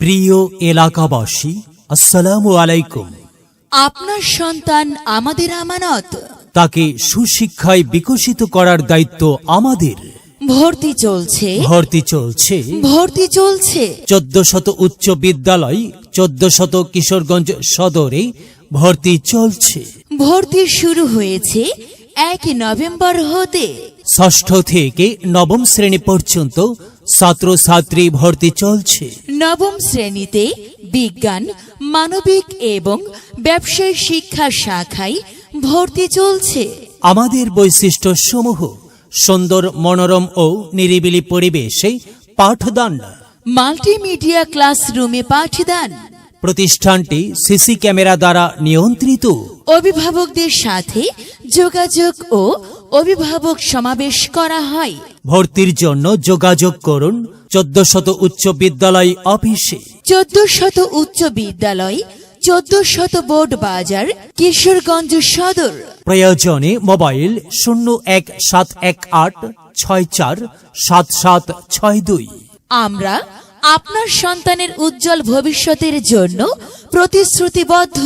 প্রিয় এলাকাবাসী, আসসালামু আলাইকুম। আপনার সন্তান আমাদের আমানত। তাকে সুশিক্ষায় বিকশিত করার দায়িত্ব আমাদের। ভর্তি চলছে। 1400 উচ্চ বিদ্যালয়, 1400 কিশোরগঞ্জ সদরে ভর্তি চলছে। ভর্তি শুরু হয়েছে 1 নভেম্বর হতে। ষষ্ঠ থেকে নবম শ্রেণী পর্যন্ত ছাত্রছাত্রী ভর্তি চলছে। নবম শ্রেণীতে বিজ্ঞান, মানবিক এবং ব্যবসায় শিক্ষা শাখায় ভর্তি চলছে। আমাদের বৈশিষ্ট্য সমূহ: সুন্দর, মনোরম ও নিরিবিলি পরিবেশে পাঠদান, মাল্টিমিডিয়া ক্লাসরুমে পাঠদান। প্রতিষ্ঠানটি সিসি ক্যামেরা দ্বারা নিয়ন্ত্রিত। অভিভাবকদের সাথে যোগাযোগ ও অভিভাবক সমাবেশ করা হয়। ভর্তির জন্য যোগাযোগ করুন 1400 উচ্চ বিদ্যালয় অফিসে। 1400 উচ্চ বিদ্যালয়, 1400 বোর্ড বাজার, কিশোরগঞ্জ সদর। প্রয়োজনে মোবাইল 0171647762। আমরা আপনার সন্তানের উজ্জ্বল ভবিষ্যতের জন্য প্রতিশ্রুতিবদ্ধ।